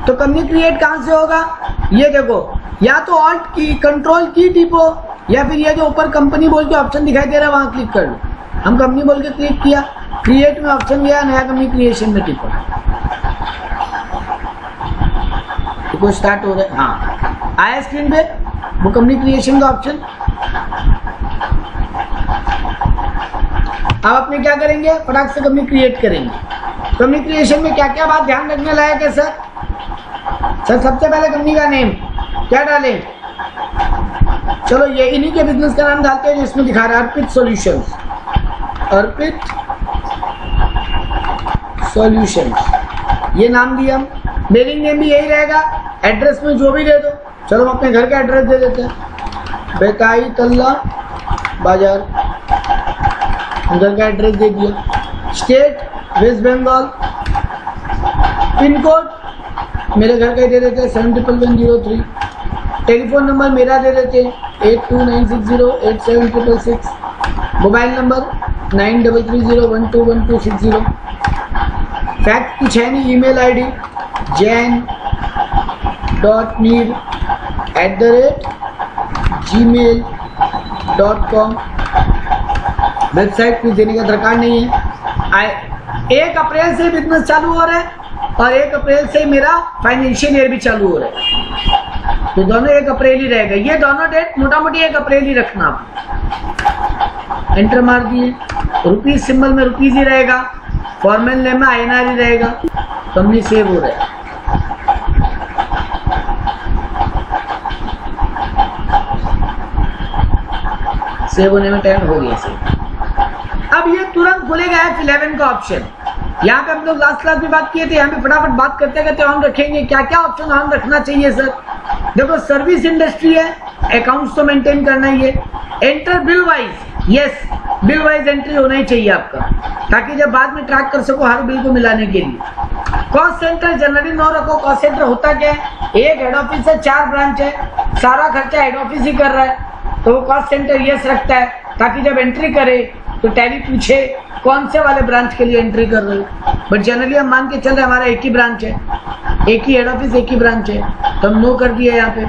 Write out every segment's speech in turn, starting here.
तो company create कहाँ से होगा? ये देखो, या तो ऑल्ट की कंट्रोल की टिपो, या फिर ये जो ऊपर कंपनी बोल के ऑप्शन दिखाई दे रहा है वहां क्लिक कर लो। हम कंपनी बोल के क्लिक किया, क्रिएट में ऑप्शन गया, नया कंपनी क्रिएशन में टिपो, तो स्टार्ट हो रहा है। हाँ, आया स्क्रीन पे वो कंपनी क्रिएशन का ऑप्शन। अब अपने क्या करेंगे, फटाक से कंपनी क्रिएट करेंगे। कंपनी क्रिएशन में क्या क्या बात ध्यान रखने लायक है सर? सबसे पहले कंपनी का नेम क्या डालें? चलो ये इन्हीं के बिजनेस का नाम डालते हैं जिसमें दिखा रहा है अर्पित सॉल्यूशंस। अर्पित सॉल्यूशंस ये नाम दिया हम। मेलिंग नेम भी यही रहेगा, एड्रेस में जो भी दे दो। चलो हम अपने घर का एड्रेस दे देते हैं, बेकाई तल्ला बाजार, घर का एड्रेस दे दिया। State West Bengal, pin code मेरे घर का ही दे देते हैं 71103। टेलीफोन नंबर मेरा दे देते हैं 8296087666। Mobile number 9330121260। फैक्ट कुछ है नहीं। Email ID jain@gmail.com। वेबसाइट कुछ देने का दरकार नहीं है। 1 अप्रैल से बिजनेस चालू हो रहा है और 1 अप्रैल से मेरा फाइनेंशियल ईयर भी चालू हो रहा है, तो दोनों 1 अप्रैल ही रहेगा। ये दोनों डेट मोटा मोटी 1 अप्रैल ही रखना आप। एंटर मार दिए, रुपीज सिंबल में रुपीज ही रहेगा, फॉर्मल नेम में INR ही रहेगा। कंपनी सेव हो रहा है। सेव होने में टाइम हो गया सेव। अब ये तुरंत खुलेगा F11 का ऑप्शन। यहाँ पे हम लोग लास्ट क्लास में बात किए थे, यहाँ पे फटाफट बात करते करते ऑन रखेंगे। क्या क्या ऑप्शन ऑन रखना चाहिए सर? देखो, सर्विस इंडस्ट्री है, अकाउंट्स तो मेंटेन करना ही है। Enter bill wise, yes, bill wise entry होना ही चाहिए आपका, ताकि जब बाद में ट्रैक कर सको हर बिल को मिलाने के लिए। कॉस्ट सेंटर जनरली नो रखो। कॉस्ट सेंटर होता क्या है? एक हेड ऑफिस है, 4 ब्रांच है, सारा खर्चा हेड ऑफिस ही कर रहा है, तो वो कॉस्ट सेंटर यस रखता है, ताकि जब एंट्री करे तो टैली पूछे कौन से वाले ब्रांच के लिए एंट्री कर रहे हो। बट जनरली हम मान के चल रहे हमारा एक ही ब्रांच है, एक ही हेड ऑफिस, एक ही ब्रांच है, तो हम नो कर दिए यहाँ पे।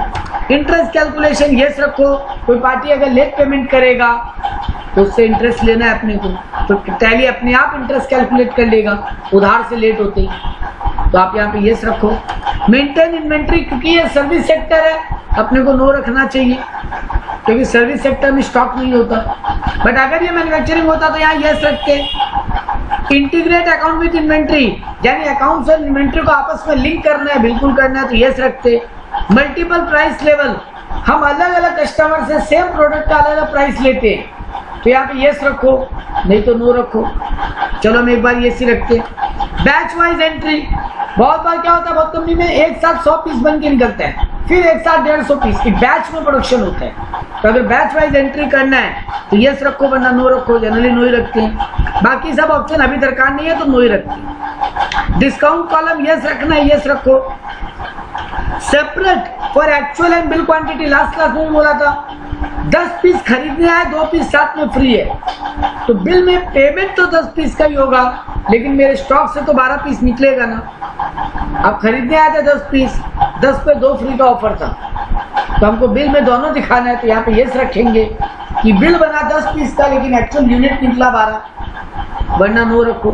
इंटरेस्ट कैलकुलेशन यस रखो। कोई पार्टी अगर लेट पेमेंट करेगा तो उससे इंटरेस्ट लेना है अपने को, तो टैली अपने आप इंटरेस्ट कैलकुलेट कर लेगा उधार से लेट होते ही, तो आप यहाँ पे यस रखो। मेंटेन इन्वेंट्री, क्योंकि ये सर्विस सेक्टर है, अपने को नो रखना चाहिए, क्योंकि सर्विस सेक्टर में स्टॉक नहीं होता। बट अगर ये मैन्युफैक्चरिंग होता तो यहाँ यस रखते। इंटीग्रेट अकाउंट विद इन्वेंट्री, यानी अकाउंट्स और इन्वेंट्री को आपस में लिंक करना है, बिल्कुल करना है, तो यस रखते। मल्टीपल प्राइस लेवल, हम अलग अलग कस्टमर से सेम प्रोडक्ट का अलग अलग प्राइस लेते हैं, तो यहाँ पे यस रखो, नहीं तो नो रखो। चलो हम एक बार यस ही रखते। बैच वाइज एंट्री, बहुत बार क्या होता है, बहुत कंपनी में एक साथ 100 पीस बन के निकलता है, फिर एक साथ 150 पीस की बैच में प्रोडक्शन होता है, तो अगर बैच वाइज एंट्री करना है तो यस रखो, वरना नो रखो। जनरली नो ही रखते हैं, बाकी सब ऑप्शन अभी दरकार नहीं है तो नो ही रखते हैं। डिस्काउंट कॉलम यस रखना है, यस रखो। Separate for actual and bill quantity, last class में बोला था 10 पीस खरीदने आए, 2 पीस साथ में फ्री है, तो बिल में पेमेंट तो 10 पीस का ही होगा, लेकिन मेरे स्टॉक से तो 12 पीस निकलेगा ना। आप खरीदने आए थे 10 पीस, 10 पे 2 फ्री का ऑफर था, तो हमको बिल में दोनों दिखाना है, तो यहाँ पे यस रखेंगे कि बिल बना 10 पीस का, लेकिन एक्चुअल यूनिट निकला 12, वरना नो रखो।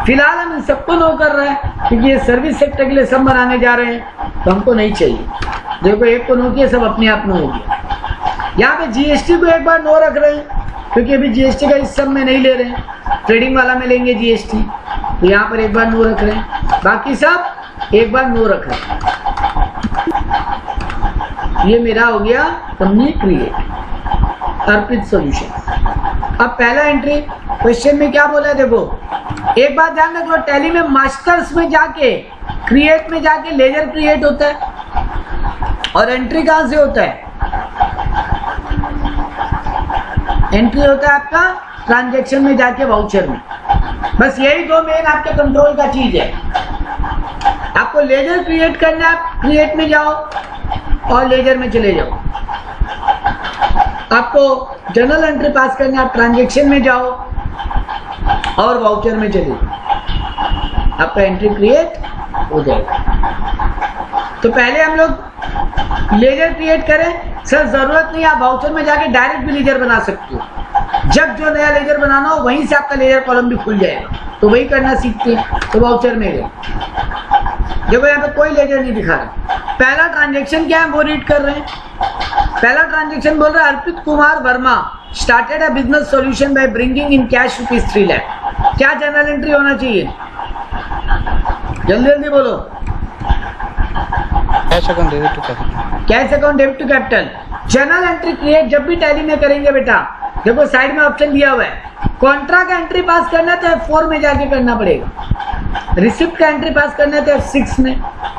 फिलहाल हम इन सबको नो कर रहे हैं, क्योंकि ये सर्विस सेक्टर के लिए सब बनाने जा रहे हैं, तो हमको नहीं चाहिए। देखो, एक को नो किया, सब अपने आप नो हो गया। यहाँ पे जीएसटी को एक बार नो रख रहे हैं, क्योंकि अभी जीएसटी का इस सब में नहीं ले रहे हैं, ट्रेडिंग वाला में लेंगे जीएसटी, तो यहाँ पर एक बार नो रख रहे हैं, बाकी सब एक बार नो रख रहे हैं। ये मेरा हो गया कंपनी क्रिएट, अर्पित सॉल्यूशन। अब पहला एंट्री क्वेश्चन में क्या बोला है, देखो एक बात ध्यान रखो, टैली में मास्टर्स में जाके क्रिएट में जाके लेजर क्रिएट होता है, और एंट्री कहां से होता है? एंट्री होता है आपका ट्रांजैक्शन में जाके वाउचर में। बस यही 2 मेन आपके कंट्रोल का चीज है। आपको लेजर क्रिएट करना है, क्रिएट में जाओ और लेजर में चले जाओ। आपको जर्नल एंट्री पास करना है, आप ट्रांजैक्शन में जाओ और वाउचर में चले जाओ, आपका एंट्री क्रिएट हो जाएगा। तो पहले हम लोग लेजर क्रिएट करें। सर जरूरत नहीं, आप वाउचर में जाके डायरेक्ट भी लेजर बना सकते हो। जब जो नया लेजर बनाना हो वहीं से आपका लेजर कॉलम भी खुल जाएगा, तो वही करना सीखते हैं। तो वाउचर में गए, देखो यहाँ पे कोई लेजर नहीं दिखा रहा। पहला ट्रांजेक्शन क्या है वो रीड कर रहे हैं। पहला ट्रांजेक्शन बोल रहा है Arpit Kumar Verma started a business solution by bringing in cash ₹3 lakh. क्या जर्नल एंट्री होना चाहिए? जल्दी जल्दी बोलो। Cash account debit to capital. Cash account debit to capital. Journal entry create जब भी टैली में करेंगे बेटा, देखो साइड में ऑप्शन दिया हुआ है। कॉन्ट्रा का एंट्री पास करना है तो F4 में जाके करना पड़ेगा। रिसिप्ट का एंट्री पास करना है तो F6 में।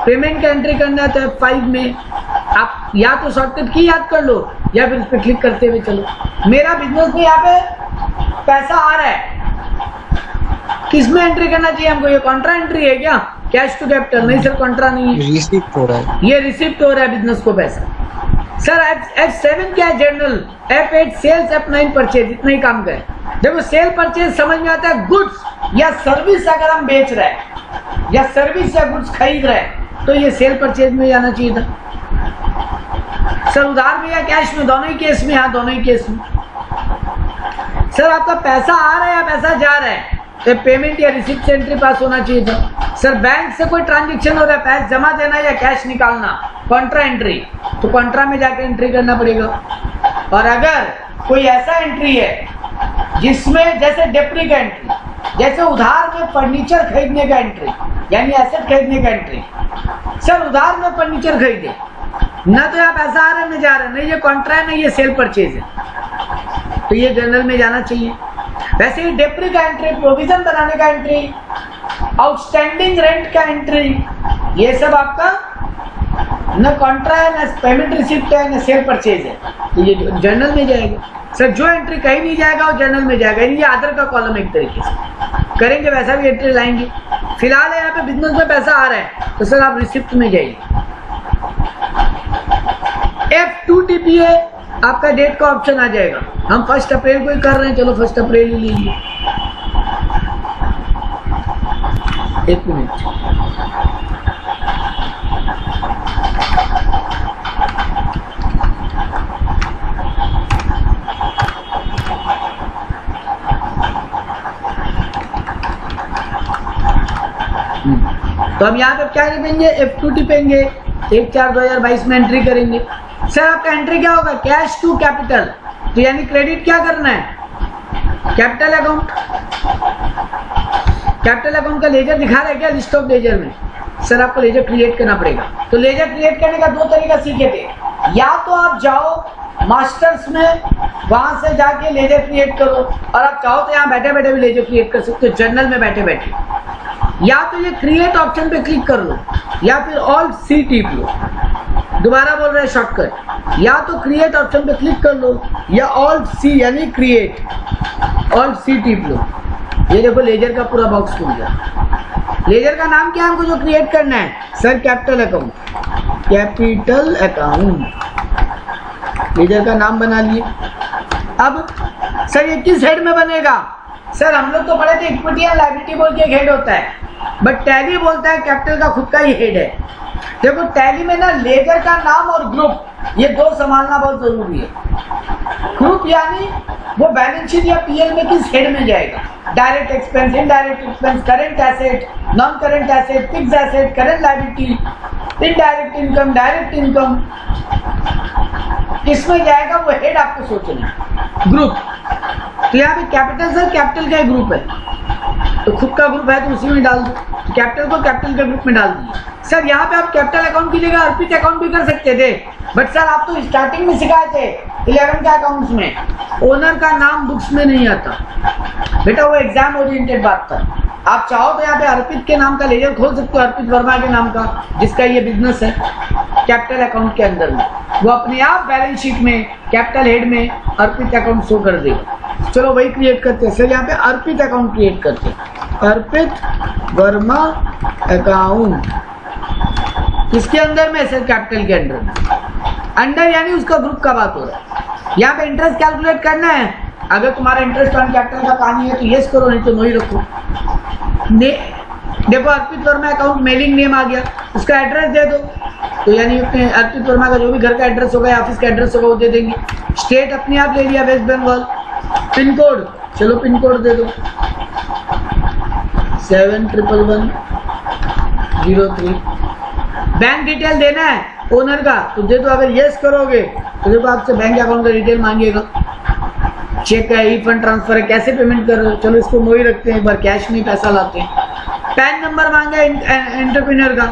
पेमेंट का एंट्री करना है तो F5 में। आप या तो शॉर्टकट की याद कर लो या फिर उस पर क्लिक करते हुए चलो। मेरा बिजनेस में यहाँ पे पैसा आ रहा है, किसमें एंट्री करना चाहिए हमको? ये कॉन्ट्रा एंट्री है क्या? कैश टू कैपिटल नहीं सर, कॉन्ट्रा नहीं है, रिसिप्ट हो रहा है। ये रिसिप्ट हो रहा है बिजनेस को पैसा। सर F7 क्या है? General. F8 sales, F9 purchase. इतना ही काम का है। देखो सेल परचेज समझ में आता है, गुड्स या सर्विस अगर हम बेच रहे हैं या सर्विस या गुड्स खरीद रहे हैं तो ये सेल परचेज में जाना चाहिए था। सर उधार में या कैश में? दोनों ही केस में। हाँ दोनों ही केस में। सर आपका पैसा आ रहा है या पैसा जा रहा है तो पेमेंट या रिसिप्ट से एंट्री पास होना चाहिए था। सर बैंक से कोई ट्रांजेक्शन हो रहा है, पैसा जमा देना या कैश निकालना, कॉन्ट्रा एंट्री, तो कॉन्ट्रा में जाके एंट्री करना पड़ेगा। और अगर कोई ऐसा एंट्री है जिसमें जैसे डेप्री का एंट्री, जैसे उधार में फर्नीचर खरीदने का एंट्री यानी एसेट खरीदने का एंट्री। सर उधार में फर्नीचर खरीदे, ना तो यहाँ पैसा आ रहा है न जा रहा है, नहीं ये कॉन्ट्रा है, नहीं ये सेल परचेज है, तो ये जनरल में जाना चाहिए। वैसे ही डेप्री का एंट्री, प्रोविजन बनाने का एंट्री, आउटस्टैंडिंग रेंट का एंट्री, ये सब आपका न कॉन्ट्रा है, न पेमेंट रिसिप्ट है, न सेल परचेज है, तो ये जनरल में जाएगा। सर जो एंट्री कहीं नहीं जाएगा वो जनरल में जाएगा। ये आदर का कॉलम एक तरीके से करेंगे, वैसा भी एंट्री लाएंगे। फिलहाल यहाँ पे बिजनेस में पैसा आ रहा है तो सर आप रिसिप्ट में जाइए। F2 टीपीए आपका डेट का ऑप्शन आ जाएगा। हम 1 अप्रैल को ही कर रहे हैं, चलो 1 अप्रैल ही लीजिए। एक मिनट, तो हम यहाँ पे क्या टिपेंगे? F2 टिपेंगे, 1/4/2022 में एंट्री करेंगे। सर आपका एंट्री क्या होगा? कैश टू कैपिटल, तो यानी क्रेडिट क्या करना है? Capital account. कैपिटल अकाउंट का लेजर दिखा रहा है क्या लिस्ट ऑफ लेजर में? सर आपको लेजर क्रिएट करना पड़ेगा। तो लेजर क्रिएट करने का 2 तरीका सीखे थे। या तो आप जाओ मास्टर्स में, वहां से जाके लेजर क्रिएट करो, और आप चाहो तो यहाँ बैठे बैठे भी लेजर क्रिएट कर सकते हो, जर्नल में बैठे बैठे। या तो ये क्रिएट ऑप्शन पे क्लिक कर लो या फिर Alt C टीप लो। दोबारा बोल रहे हैं शॉर्टकट, या तो क्रिएट ऑप्शन पे क्लिक कर लो या Alt C यानी क्रिएट, Alt C टीप लो। ये देखो लेजर का पूरा बॉक्स खुल गया। लेजर का नाम क्या है हमको जो क्रिएट करना है? Sir capital account, capital account laser का नाम बना लिए। अब सर ये किस हेड में बनेगा? सर हम लोग तो पढ़े थे इक्विटी एंड लायबिलिटी बोल के एक हेड होता है, बट टैली बोलता है कैपिटल का खुद का ही हेड है। देखो टैली में ना लेजर का नाम और ग्रुप ये 2 संभालना बहुत जरूरी है। ग्रुप यानी वो बैलेंस शीट या पीएल में किस हेड में जाएगा? Direct expense, indirect expense, current asset, non current asset, fixed asset, current liability, indirect income, direct income, इसमें जाएगा वो हेड आपको सोचना है। ग्रुप, तो यहाँ पे कैपिटल सर कैपिटल का ग्रुप है, तो खुद का ग्रुप है तो उसी में डाल दो। तो कैपिटल को कैपिटल के ग्रुप में डाल दिए। सर यहाँ पे आप कैपिटल अकाउंट की जगह अर्पित अकाउंट भी कर सकते थे, बट सर आप तो स्टार्टिंग में सिखाए थे 11 के अकाउंट्स में ओनर का नाम बुक्स में नहीं आता बेटा, वो एग्जाम ओरिएंटेड बात था। आप चाहो तो यहाँ पे अर्पित के नाम का लेजर खोल सकते हो, अर्पित वर्मा के नाम का, जिसका ये बिजनेस है कैपिटल अकाउंट के अंदर में, वो अपने आप बैलेंस शीट में कैपिटल हेड में अर्पित अकाउंट शो कर देगा। चलो वही क्रिएट करते हैं। सर यहाँ पे अर्पित अकाउंट क्रिएट करते हैं, अर्पित वर्मा अकाउंट, किसके अंदर में? सर कैपिटल के अंदर में। अंडर यानी उसका ग्रुप का बात हो रहा है। यहाँ पे इंटरेस्ट कैलकुलेट करना है। अगर तुम्हारा इंटरेस्ट ऑन कैपिटल का कहानी है तो यस करो, नहीं तो नो ही रखो। देखो अर्पित वर्मा अकाउंट मेलिंग नेम आ गया, उसका एड्रेस दे दो, तो यानी अपने अर्पित वर्मा का जो भी घर का एड्रेस होगा या ऑफिस का एड्रेस होगा वो दे देंगे। स्टेट अपने आप ले लिया वेस्ट बंगाल। पिन कोड, चलो पिन कोड दे दो 711103। बैंक डिटेल देना है ओनर का तो दे दो। अगर यस करोगे तो देखो आपसे बैंक अकाउंट का डिटेल मांगेगा। चेक है, ई फंड ट्रांसफर है, कैसे पेमेंट कर रहे हो, चलो इसको मोही रखते हैं, एक बार कैश में पैसा लाते हैं। पैन नंबर मांगा एंटरप्रेन्योर का,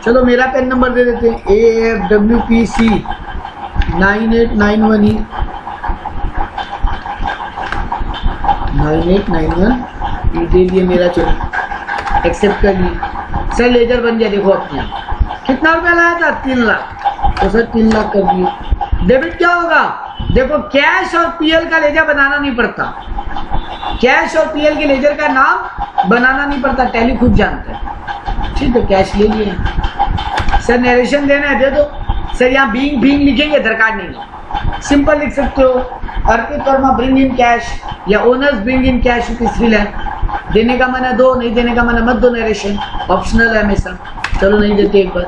चलो मेरा पैन नंबर दे देते हैं AFWPC 9891 9891 दे दिए मेरा। चलो एक्सेप्ट कर लिए। सर लेजर बन गया, देखो अपने कितना रुपया लाया था 3 लाख, तो सर 3 लाख कर दिए। डेबिट क्या होगा, देखो कैश और पीएल का लेजर बनाना नहीं पड़ता, कैश और पीएल के लेजर का नाम बनाना नहीं पड़ता, टैली खुद जानता है। ठीक है, कैश ले लिए। सर नरेशन देना है, दे दो। सर यहाँ बीइंग लिखेंगे, दरकार नहीं है, सिंपल लिख सकते हो अर्पित वर्मा ब्रिंग इन कैश या owners bring in cash ₹3 lakh. देने का मन है दो, नहीं देने का मन है मत दो, नरेशन ऑप्शनल है हमेशा। चलो नहीं देते एक बार,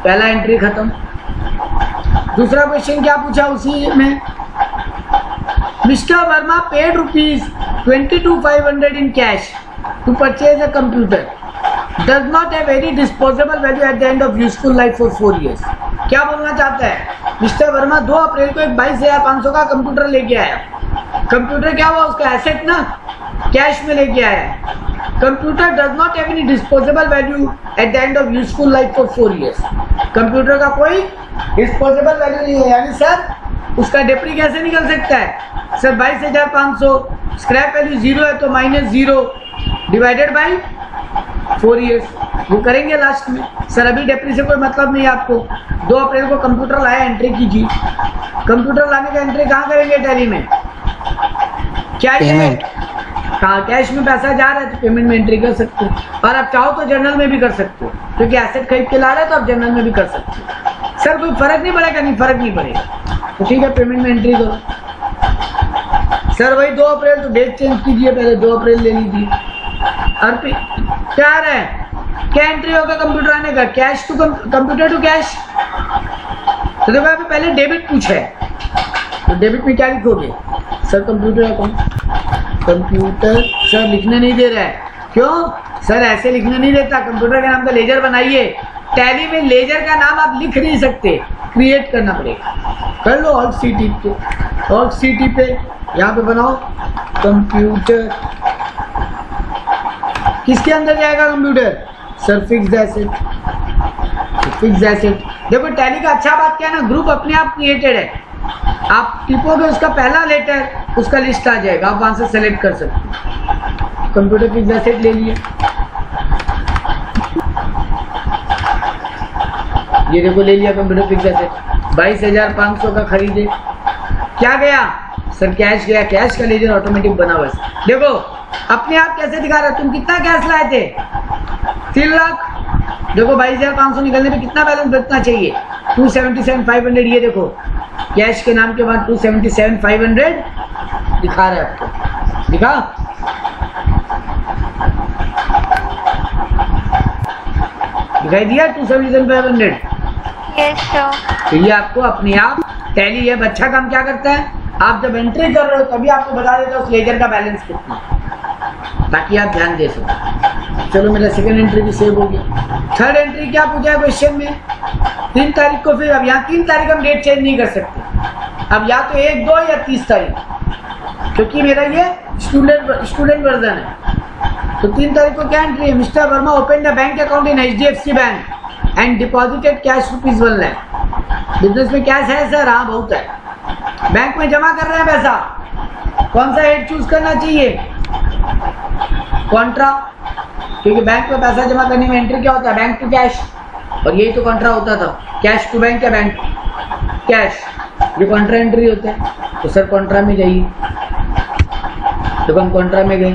पहला एंट्री खत्म। दूसरा क्वेश्चन क्या पूछा उसी में, mister Verma paid ₹22,500 in cash to purchase a computer does not have any disposable value at the end of useful life for 4 years। क्या बोलना चाहता है, मिस्टर वर्मा 2 अप्रैल को एक 22,500 का कंप्यूटर लेके आया। कंप्यूटर क्या हुआ, उसका एसेट ना, कैश में लेके आया। Computer does not have any disposable value at the end of useful life for 4 years। Computer का कोई डिस्पोजेबल वैल्यू नहीं है, यानी सर उसका डेप्री कैसे निकल सकता है। सर 22,500 स्क्रैप वैल्यू 0 है तो -0 डिवाइडेड बाई 4 years, वो करेंगे लास्ट में। सर अभी डेप्री से कोई मतलब नहीं है आपको। 2 अप्रैल को कंप्यूटर लाया, एंट्री कीजिए। कंप्यूटर लाने का एंट्री कहाँ करेंगे, टैली में। क्या पेमेंट, हाँ कैश में पैसा जा रहा है तो पेमेंट में एंट्री कर सकते हो, और आप चाहो तो जर्नल में भी कर सकते हो, क्योंकि एसेट खरीद के ला रहे हैं तो आप जर्नल में भी कर सकते हो। सर कोई फर्क नहीं पड़ेगा, नहीं फर्क नहीं पड़ेगा तो ठीक है, पेमेंट में एंट्री करो। सर वही 2 अप्रैल, तो डेट चेंज कीजिए, पहले 2 अप्रैल ले लीजिए। अर्पित क्या है, क्या एंट्री होगा कंप्यूटर आने का, cash to computer to cash. तो देखो यहाँ पे पहले डेबिट पूछा है, तो डेबिट में क्या लिखोगे, sir computer account. Computer sir लिखने नहीं दे रहा है, क्यों सर, ऐसे लिखने नहीं देता, कंप्यूटर के नाम का लेजर बनाइए। टैली में लेजर का नाम आप लिख नहीं सकते, क्रिएट करना पड़ेगा। कर लो ऑल्ट सी टी पे, ऑल्ट सी टी पे यहाँ पे बनाओ कंप्यूटर। किसके अंदर जाएगा computer, sir fixed asset. Fixed asset देखो टैली का अच्छा बात क्या है ना, ग्रुप अपने आप क्रिएटेड है। आप टिपोगे उसका पहला लेटर, उसका लिस्ट आ जाएगा, आप वहां से सेलेक्ट कर सकते हो। कंप्यूटर फिक्स्ड एसेट ले लिए, ये देखो ले लिया कंप्यूटर फिक्स्ड एसेट। 22,500 का खरीदे, क्या गया सर, कैश गया। कैश का लेजर ऑटोमेटिक बना हुआ है। देखो अपने आप कैसे दिखा रहा है, तुम कितना कैश लाए थे 3 लाख। देखो 22,500 निकलने पे कितना बैलेंस बचना चाहिए, 277,500। ये देखो कैश के नाम के बाद 277,500 दिखा रहा है आपको, दिखा। दिखाई दिया 277,500। तो ये आपको अपने आप टैली है। अच्छा काम क्या करता है, आप जब एंट्री कर रहे हो तभी आपको बता देता है उस लेजर का बैलेंस कितना, ताकि आप ध्यान दे सको। चलो मेरा सेकंड एंट्री भी सेव हो गया। थर्ड एंट्री क्या पूछा है क्वेश्चन में, 3 तारीख को। फिर अब यहाँ 3 तारीख हम डेट चेंज नहीं कर सकते, अब या तो 1, 2 या 30 तारीख, क्योंकि मेरा ये स्टूडेंट वर्जन है। तो 3 तारीख को क्या एंट्री है, mister Verma open the bank account in HDFC bank and deposited cash ₹1 lakh. Business में कैश है सर, हाँ बहुत है। बैंक में जमा कर रहे हैं पैसा, कौन सा हेड चूज करना चाहिए, कॉन्ट्रा, क्योंकि बैंक में पैसा जमा करने में एंट्री क्या होता है, बैंक टू कैश, और यही तो कॉन्ट्रा होता था, कैश टू बैंक या बैंक कैश, ये कॉन्ट्रा एंट्री होता है। तो सर कॉन्ट्रा में जाइए, तो हम कॉन्ट्रा में गए।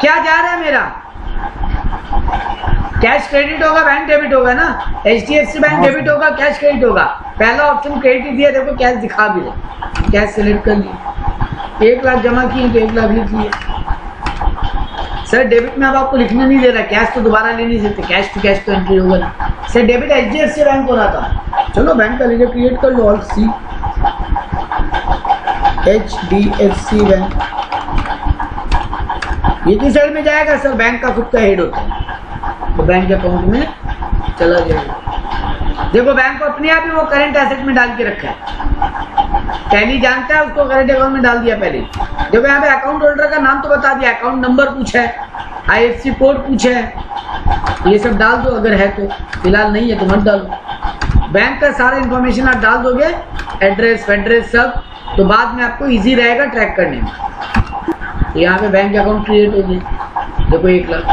क्या जा रहा है मेरा, कैश क्रेडिट होगा, बैंक डेबिट होगा ना। HDFC बैंक डेबिट होगा, कैश क्रेडिट होगा। पहला ऑप्शन क्रेडिट दिया, देखो कैश दिखा भी रहे, कैश सिलेक्ट कर लिए। 1 लाख जमा किए तो 1 लाख लिख लिए। सर डेबिट में अब आपको लिखने नहीं दे रहा, कैश तो दोबारा ले नहीं सकते, कैश टू कैश तो एंट्री होगा। से डेबिट HDFC बैंक होना था। चलो बैंक का लीजिए, क्रिएट कर लो, ऑल सी HDFC बैंक। ये किस साइड में जाएगा सर? बैंक का खुद का हेड होता है, तो बैंक अकाउंट में चला जाएगा। देखो बैंक को अपने आप ही वो करंट एसेट में डाल के रखा है, टैली जानता है उसको करंट अकाउंट में डाल दिया पहले। देखो यहाँ पे अकाउंट होल्डर का नाम तो बता दिया, अकाउंट नंबर पूछा है, IFSC कोड पूछा है, ये सब डाल दो अगर है तो, फिलहाल नहीं है तो मत डालो। बैंक का सारा इंफॉर्मेशन आप डाल दोगे, एड्रेस वेड्रेस सब, तो बाद में आपको इजी रहेगा ट्रैक करने में। तो यहाँ पे बैंक अकाउंट क्रिएट हो गया, देखो 1 लाख।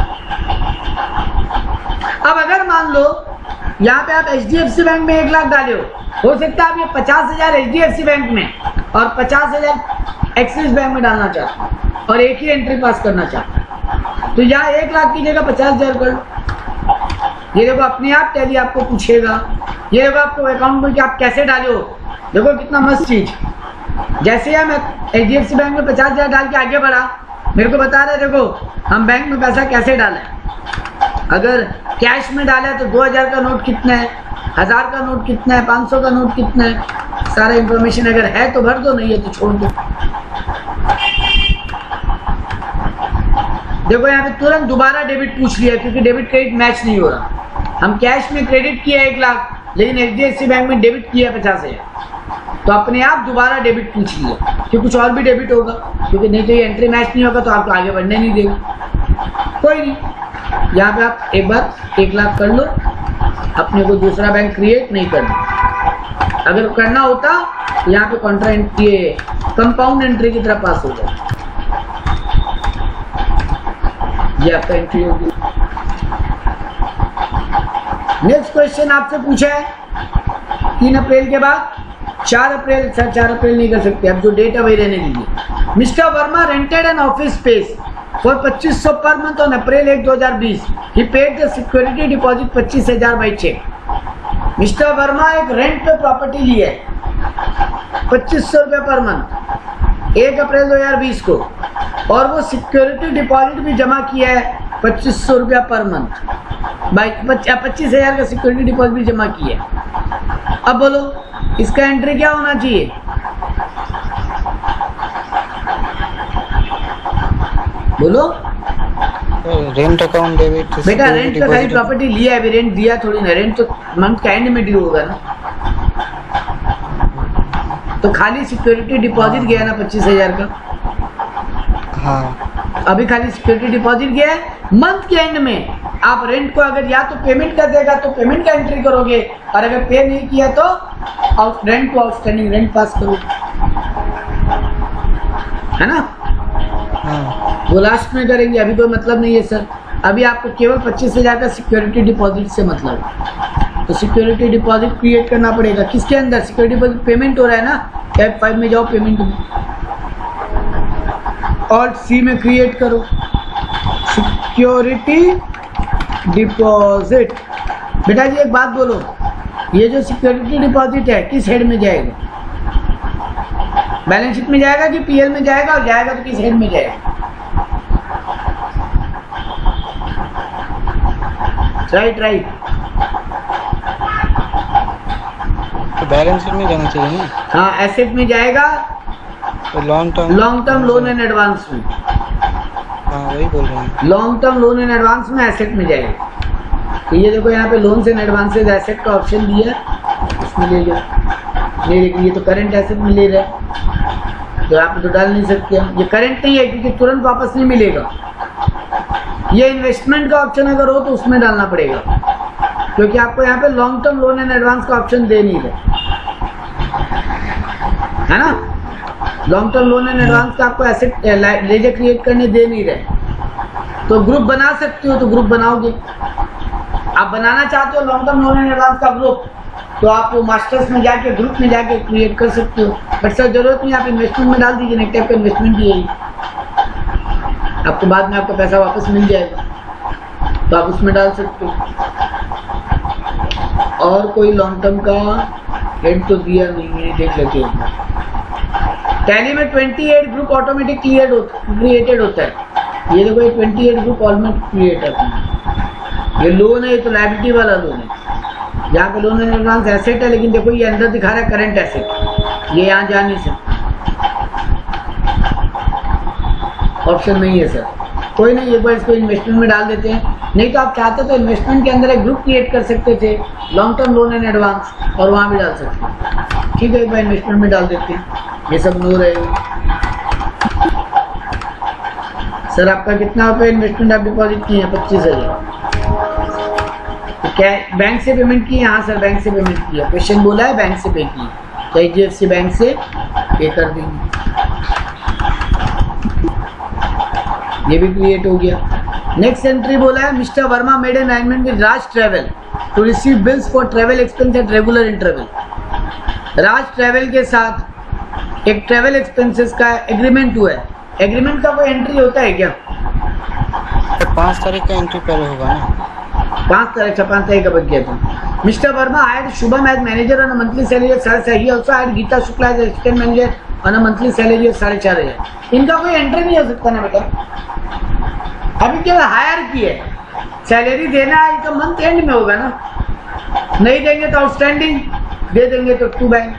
अब अगर मान लो यहाँ पे आप HDFC बैंक में 1 लाख डाले हो सकता है आप ये 50,000 HDFC बैंक में और 50,000 एक्सिस बैंक में डालना चाहते हो और एक ही एंट्री पास करना चाहते हो, तो यहाँ 1 लाख की जगह 50,000 कर लो। ये देखो अपने आप टैली आपको पूछेगा, ये देखो आपको अकाउंट में कि आप कैसे डाले हो, देखो कितना मस्त चीज। जैसे ही मैं HDFC बैंक में 50,000 डाल के आगे बढ़ा, मेरे को बता रहे देखो हम बैंक में पैसा कैसे डालें। अगर कैश में डाला है तो 2000 का नोट कितना है, 1000 का नोट कितना है, 500 का नोट कितना है, सारा इंफॉर्मेशन अगर है तो भर दो, नहीं है तो छोड़ दो। देखो यहाँ पे तुरंत दोबारा डेबिट पूछ लिया क्योंकि डेबिट क्रेडिट मैच नहीं हो रहा। हम कैश में क्रेडिट किया 1 लाख, लेकिन HDFC बैंक में डेबिट किया 50,000, तो अपने आप दोबारा डेबिट पूछ लिया कि कुछ और भी डेबिट होगा, क्योंकि नहीं तो ये एंट्री मैच नहीं होगा तो आपको आगे बढ़ने नहीं देगा। कोई नहीं, यहाँ पे आप एक बार 1 लाख कर लो, अपने को दूसरा बैंक क्रिएट नहीं करना। अगर करना होता तो यहाँ पे कॉन्ट्रा एंट्री, कंपाउंड एंट्री की तरफ पास हो जाए, ये आपका एंट्री होगी। नेक्स्ट क्वेश्चन आपसे पूछा है 3 अप्रैल के बाद 4 अप्रैल, सर 4 अप्रैल नहीं कर सकते, अब जो डेट है वही रहने दीजिए। Mister Verma rented an office space for 2500 per month on April 1, 2020। He paid the security deposit 25,000 by cheque. Mister Verma एक रेंट पे प्रॉपर्टी ली है 2500 रुपये पर मंथ 1 अप्रैल 2020 को, और वो सिक्योरिटी डिपॉजिट भी जमा किया है 2500 रुपया पर मंथ, बाई 25,000 का सिक्योरिटी डिपॉजिट भी जमा किया है। अब बोलो इसका एंट्री क्या होना चाहिए? बोलो। Rent account debit. बेटा रेंट का खाली प्रॉपर्टी लिया है, अभी रेंट दिया थोड़ी ना, रेंट तो मंथ का एंड में ड्यू होगा ना, तो खाली सिक्योरिटी डिपॉजिट गया ना 25,000 का। हाँ, अभी खाली सिक्योरिटी डिपॉजिट गया है, मंथ के एंड में आप रेंट को अगर या तो पेमेंट कर देगा तो पेमेंट का एंट्री करोगे, और अगर पे नहीं किया तो रेंट को आउटस्टैंडिंग रेंट पास करोगे, है ना। वो लास्ट में करेंगे, अभी तो मतलब नहीं है सर, अभी आपको केवल 25,000 का सिक्योरिटी डिपॉजिट से मतलब है। तो सिक्योरिटी डिपॉजिट क्रिएट करना पड़ेगा किसके अंदर? सिक्योरिटी डिपॉजिट पेमेंट हो रहा है ना, F5 में जाओ, पेमेंट में, और C में क्रिएट करो सिक्योरिटी डिपॉजिट। बेटा जी एक बात बोलो, ये जो सिक्योरिटी डिपॉजिट है किस हेड में जाएगा? बैलेंस शीट में जाएगा कि PL में जाएगा, और जाएगा तो किस हेड में जाएगा? राइट। तो बैलेंस शीट में जाना चाहिए ना। हाँ, एसेट में जाएगा, तो long term loan and advance में। हाँ वही बोल रहे हैं, long term loan and advance में एसेट में जाएगा। तो ये देखो यहाँ पे लोन्स एंड एडवांसेज एसेट का ऑप्शन दिया है, इसमें ले लो। नहीं, लेकिन ये तो करंट एसेट में ले रहा है, तो आप तो डाल नहीं सकते। ये करंट नहीं है क्योंकि तुरंत वापस नहीं मिलेगा। ये इन्वेस्टमेंट का ऑप्शन अगर हो तो उसमें डालना पड़ेगा, क्योंकि आपको यहाँ पे long term loan and advance का ऑप्शन दे नहीं रहे, है ना। Long term loan and advance का आपको एसेट लेजर क्रिएट करने दे नहीं रहे। तो ग्रुप बना सकते हो तो ग्रुप बनाओगे, आप बनाना चाहते हो long term loan and advance का ग्रुप, तो आप मास्टर्स में जाके ग्रुप में जाके क्रिएट कर सकते हो। बट सर जरूरत नहीं, आप इन्वेस्टमेंट में डाल दीजिए, नेक्स्ट टाइप का इन्वेस्टमेंट ही है, आपको बाद में आपका पैसा वापस मिल जाएगा, तो आप उसमें डाल सकते हो। और कोई लॉन्ग टर्म का हेड तो दिया नहीं है, देख लेते हो। टैली में 28 ग्रुप ऑटोमेटिक क्रिएटेड होता है। ये देखो ये 28 ग्रुप ऑलमोस्ट क्रिएट है। ये लोन है, ये तो लायबिलिटी वाला लोन है। यहाँ पे लोन एंड एडवांस एसेट है, लेकिन देखो ये अंदर दिखा रहा है करंट एसेट, ये यहाँ जा नहीं सकता, ऑप्शन नहीं है सर। कोई नहीं, एक बार इसको इन्वेस्टमेंट में डाल देते हैं। नहीं तो आप चाहते तो इन्वेस्टमेंट के अंदर एक ग्रुप क्रिएट कर सकते थे, long term loan and advance, और वहाँ भी डाल सकते हैं। ठीक है, एक बार इन्वेस्टमेंट में डाल देते हैं, ये सब नो रहेगा। सर आपका कितना रुपये इन्वेस्टमेंट आप डिपॉजिट किए हैं? 25,000। तो क्या बैंक से पेमेंट की? हाँ सर बैंक से पेमेंट किया, क्वेश्चन बोला है बैंक से पे की, तो HDFC बैंक से पे कर देंगे। ये भी क्रिएट हो गया। नेक्स्ट एंट्री बोला है mister Verma made an arrangement with Raj travel to receive bills for travel expense at regular interval. Raj travel के साथ एक ट्रैवल एक्सपेंसेस का एग्रीमेंट हुआ है। एग्रीमेंट का कोई एंट्री होता है क्या? तो 5 तारीख का एंट्री पहले होगा ना। 5 तारीख का बच गया था। Mister Verma hired Shubham as manager on a monthly salary of 4,500। He also hired Geeta Shukla as assistant manager on a monthly salary of 4,500। इनका कोई एंट्री नहीं हो सकता ना बेटा, अभी केवल हायर की है, सैलरी देना है तो मंथ एंड में होगा ना, नहीं देंगे तो आउटस्टैंडिंग, दे देंगे तो टू बैंक।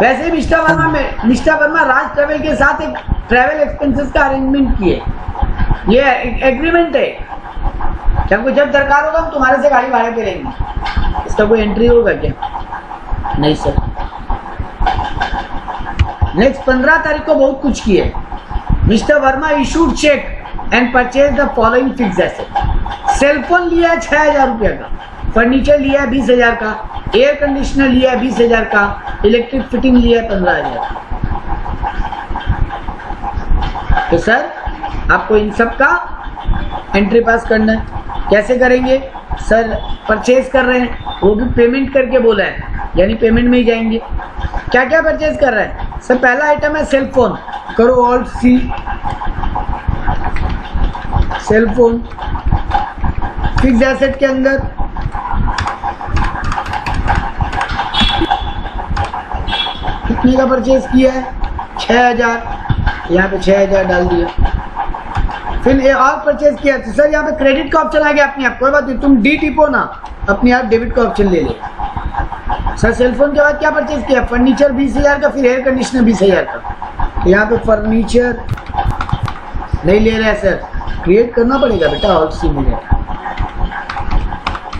वैसे ही मिस्टर वर्मा राज ट्रैवल के साथ एक ट्रैवल एक्सपेंसेस का अरेंजमेंट किए, ये एग्रीमेंट है कि हमको जब दरकार होगा हम तुम्हारे से गाड़ी भाड़े पे लेंगे। इसका कोई एंट्री होगा क्या? नहीं सर। नेक्स्ट 15 तारीख को बहुत कुछ किया है। Mister Verma issued cheque and purchase the following fix asset. Cellphone लिया है 6,000 रुपया का, फर्नीचर लिया है 20,000 का, एयर कंडीशनर लिया है 20,000 का, इलेक्ट्रिक फिटिंग लिया है 15,000। तो सर आपको इन सब का एंट्री पास करना है। कैसे करेंगे सर? परचेज कर रहे हैं, वो भी पेमेंट करके बोला है, यानी पेमेंट में ही जाएंगे। क्या क्या परचेज कर रहे हैं सर? पहला आइटम है सेलफोन, करो alt C, cellphone. Fix asset के अंदर कितने का परचेज किया है? 6,000, यहाँ पे 6,000 डाल दिया। फिर ये और परचेज किया तो सर यहाँ पे क्रेडिट का ऑप्शन आ गया अपने आप, कोई बात नहीं, तुम डी टिपो ना, अपने आप डेबिट का ऑप्शन ले ले। सर सेलफोन के बाद क्या परचेज किया? फर्नीचर 20,000 का, फिर एयर कंडीशनर 20,000 का। तो यहाँ पे फर्नीचर नहीं ले रहे हैं सर, क्रिएट करना पड़ेगा बेटा, ऑल्ट सी में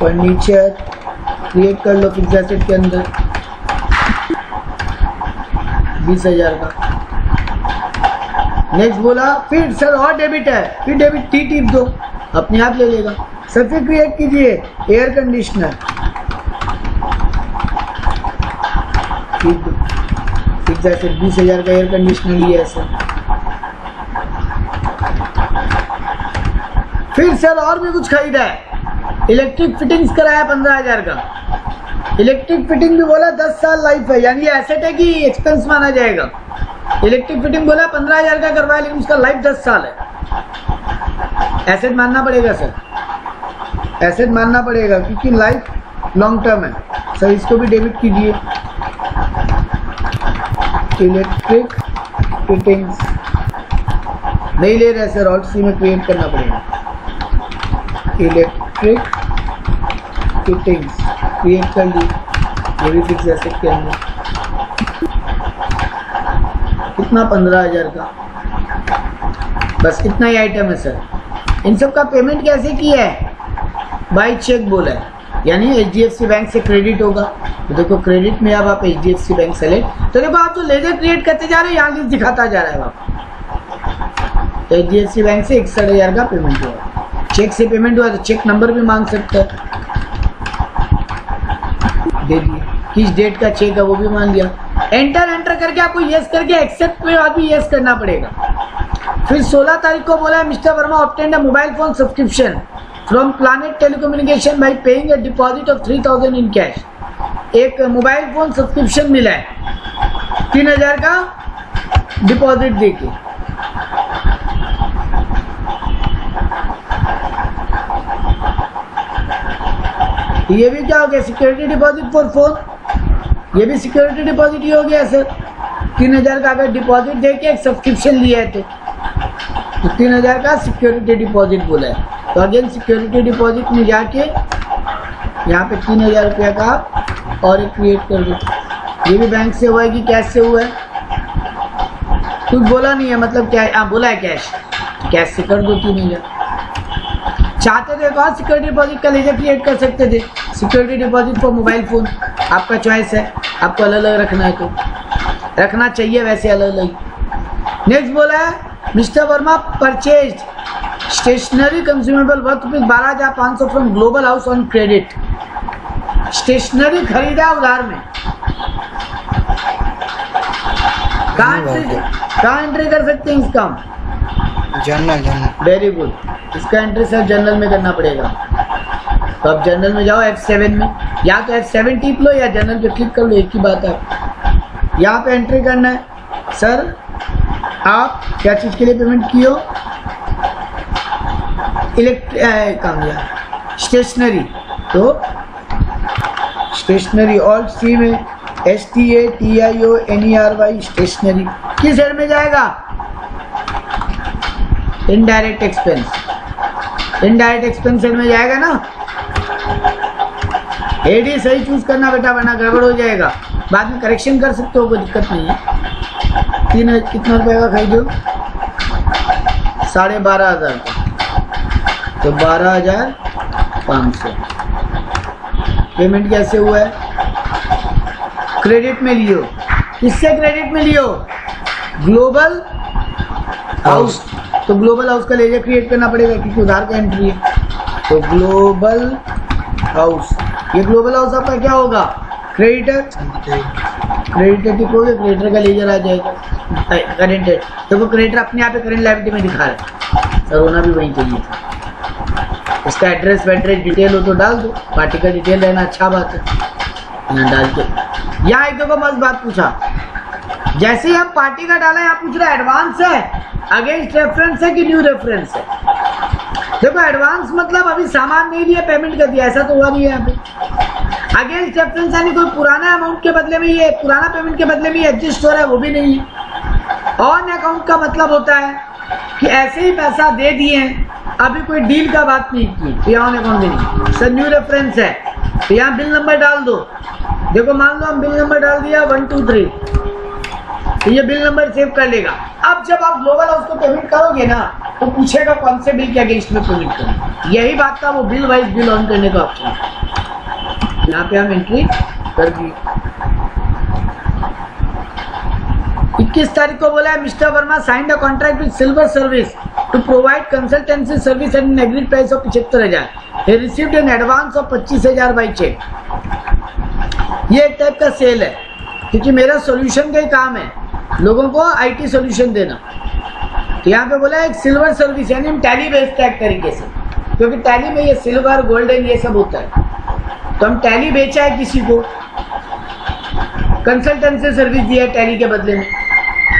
फर्नीचर क्रिएट कर लो फिक्स एसेट के अंदर 20,000 का। नेक्स्ट बोला फिर सर और डेबिट है, फिर डेबिट टी टिप दो, अपने आप ले लेगा। सर फिर क्रिएट कीजिए एयर कंडीशनर, फिक्स एसेट 20,000 का एयर कंडीशनर लिया है सर। फिर सर और भी कुछ खरीदा है, इलेक्ट्रिक फिटिंग्स कराया 15,000 का। इलेक्ट्रिक फिटिंग भी बोला 10 साल लाइफ है, यानी एसेट है कि एक्सपेंस माना जाएगा। इलेक्ट्रिक फिटिंग बोला 15,000 का करवाया, लेकिन उसका लाइफ 10 साल है, एसेट मानना पड़ेगा सर, एसेट मानना पड़ेगा क्योंकि लाइफ लॉन्ग टर्म है। सर इसको भी डेबिट कीजिए, इलेक्ट्रिक फिटिंग्स नहीं ले रहे सर, ऑल्ट सी में क्रिएट करना पड़ेगा। इलेक्ट्रिक फिटिंग्स क्रिएट कर ली, ये भी फिक्स एसेट के अंदर। कितना? 15,000 का। बस इतना ही आइटम है सर। इन सब का पेमेंट कैसे किया है? बाई चेक बोला है, यानी HDFC बैंक से क्रेडिट होगा। तो देखो क्रेडिट में अब आप HDFC बैंक सेलेक्ट, तो देखो आप जो लेजर क्रिएट करते जा रहे हैं यहाँ लिस्ट दिखाता जा रहा है आप। तो HDFC बैंक से 61,000 का पेमेंट हुआ। चेक से पेमेंट हुआ तो चेक नंबर भी मांग सकता है, दे दिए। किस डेट का चेक है वो भी मान लिया। एंटर करके आपको यस करके एक्सेप्ट में बाद भी यस करना पड़ेगा। फिर 16 तारीख को बोला है mister Verma obtained a mobile phone subscription from planet telecommunication bye paying a deposit of 3,000 in cash. एक मोबाइल फोन सब्सक्रिप्शन मिला है 3,000 का डिपॉजिट देके। ये भी क्या हो गया? सिक्योरिटी डिपॉजिट फॉर फोन, ये भी सिक्योरिटी डिपॉजिट ही हो गया सर। 3,000 का अगर डिपॉजिट देके एक सब्सक्रिप्शन लिया है तो 3,000 का सिक्योरिटी डिपॉजिट बोला है। तो अगेन सिक्योरिटी डिपॉजिट में जाके यहाँ पे 3000 रुपया का और एक क्रिएट कर दो। ये भी बैंक से हुआ है कि कैश से हुआ है? कुछ बोला नहीं है, मतलब क्या? हाँ बोला है कैश, कैश से कर दो 3000। चाहते थे एक और सिक्योरिटी डिपॉजिट का लेजर क्रिएट कर सकते थे, security deposit for mobile phone, आपका चॉइस है, आपको अलग अलग रखना है तो रखना चाहिए, वैसे अलग अलग। नेक्स्ट बोला है mister Verma purchased stationery consumable worth rupees 12,500 from global house on credit. Stationery खरीदा उधार में, कहाँ एंट्री कर सकते हैं इसका? जर्नल। वेरी गुड, इसका एंट्री सर जनरल में करना पड़ेगा। तो अब जनरल में जाओ F7 में, या तो F7 टिप लो या जनरल पे क्लिक कर लो, एक ही बात है। यहाँ पे एंट्री करना है सर आप क्या चीज़ के लिए पेमेंट किए हो? स्टेशनरी, तो स्टेशनरी ऑल्ट सी में STATIONERY स्टेशनरी किस हेड में जाएगा? Indirect expense, indirect expense head में जाएगा ना। हेड ही सही चूज करना बेटा, वरना गड़बड़ हो जाएगा। बाद में करेक्शन कर सकते हो, कोई दिक्कत नहीं है। कितना रुपए का खरीदो? 12,500 का, तो 12,500। पेमेंट कैसे हुआ है? क्रेडिट में लियो। किससे क्रेडिट में लियो? Global House. तो ग्लोबल हाउस का लेजर क्रिएट करना पड़ेगा क्योंकि उधार का एंट्री है। तो ग्लोबल हाउस, ये ग्लोबल हाउस आपका क्या होगा? क्रेडिटर। क्रेडिटर टिपोगे, क्रेडिटर का लेजर आ जाएगा। करेंट है, देखो क्रेडिटर अपने आप करेंट लायबिलिटी में दिखा रहा है, सर होना भी वही चाहिए था। इसका एड्रेस वेड्रेस डिटेल हो तो डाल दो, पार्टी का डिटेल रहना अच्छा बात है, यहाँ डाल के। यहाँ एक दो मस्त बात पूछा, जैसे ही हम पार्टी का डाला, यहाँ पूछ रहा है एडवांस है, अगेंस्ट रेफरेंस है कि न्यू रेफरेंस है। देखो एडवांस मतलब अभी सामान नहीं लिया पेमेंट कर दिया, ऐसा तो हुआ नहीं है यहाँ पे। अगेंस्ट रेफरेंस यानी कोई पुराना अमाउंट के बदले में ये पुराना पेमेंट के बदले में एडजस्ट हो रहा है, वो भी नहीं है। ऑन अकाउंट का मतलब होता है कि ऐसे ही पैसा दे दिए हैं, अभी कोई डील का बात नहीं की, तो यहाँ ऑन अकाउंट में नहीं। सर न्यू रेफरेंस है तो यहाँ बिल नंबर डाल दो। देखो मान लो हम बिल नंबर डाल दिया 123, तो ये बिल नंबर सेव कर लेगा। अब जब आप ग्लोबल हाउस को पेमेंट करोगे ना, तो पूछेगा कौन से बिल के अगेंस्ट में पेमेंट करें। यही बात था वो बिल वाइज बिल ऑन करने का ऑप्शन। यहाँ पे हम एंट्री कर दिए। 21 तारीख को बोला है mister Verma signed a contract with silver service to provide consultancy service at an agreed price of 75,000। he received an advance of 25,000 by cheque. ये एक टाइप का सेल है, क्योंकि मेरा सॉल्यूशन का ही काम है लोगों को आईटी सॉल्यूशन देना। तो यहाँ पे बोला एक सिल्वर सर्विस, यानी हम टैली बेचते हैं एक तरीके से, क्योंकि टैली में ये सिल्वर गोल्डन ये सब होता है। तो हम टैली बेचा है किसी को, कंसल्टेंसी सर्विस दिया है टैली के बदले में,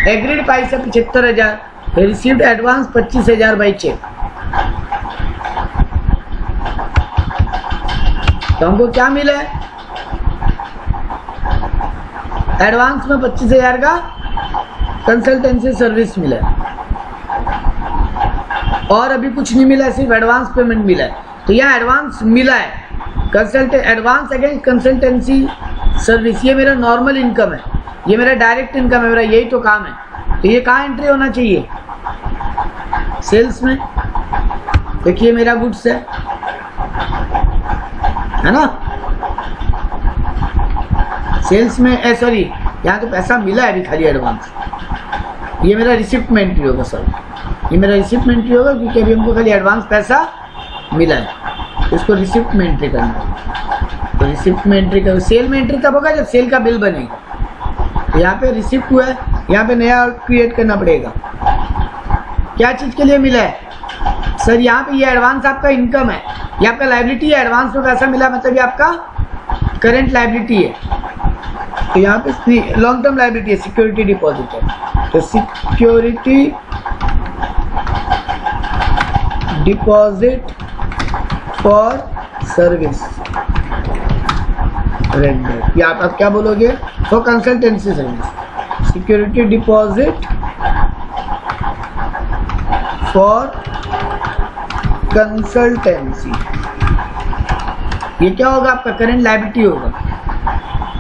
एग्रीड प्राइस है 75,000, रिसीव्ड एडवांस 25,000 बाई चेक। तो हमको क्या मिला है? एडवांस में 25,000 का कंसल्टेंसी सर्विस मिला है, और अभी कुछ नहीं मिला है, सिर्फ एडवांस पेमेंट मिला है। तो यहाँ एडवांस मिला है, एडवांस अगेंस्ट कंसल्टेंसी सर्विस। ये मेरा नॉर्मल इनकम है, ये मेरा डायरेक्ट इनकम है, मेरा यही तो काम है। तो ये कहाँ एंट्री होना चाहिए? सेल्स में। देखिए मेरा गुड्स है ना, सेल्स में सॉरी यहाँ तो पैसा मिला है अभी खाली एडवांस। ये मेरा रिसिप्ट में एंट्री होगा सर, ये मेरा रिसिप्ट में एंट्री होगा क्योंकि अभी हमको खाली एडवांस पैसा मिला है, इसको रिसिप्ट में एंट्री करना है। तो रिसिप्ट में एंट्री करो, सेल में एंट्री तब होगा जब सेल का बिल बनेगा। तो यहाँ पे रिसिप्ट हुआ है, यहाँ पे नया क्रिएट करना पड़ेगा। क्या चीज़ के लिए मिला है सर? यहाँ पे ये एडवांस आपका इनकम है, ये आपका लायबिलिटी है, एडवांस में पैसा मिला मतलब ये आपका करंट लायबिलिटी है। तो यहाँ पे लॉन्ग टर्म लायबिलिटी है, सिक्योरिटी डिपॉजिट है। तो security deposit for service render, या आप क्या बोलोगे? For consultancy service. Security deposit for consultancy, ये क्या होगा? आपका करंट लायबिलिटी होगा,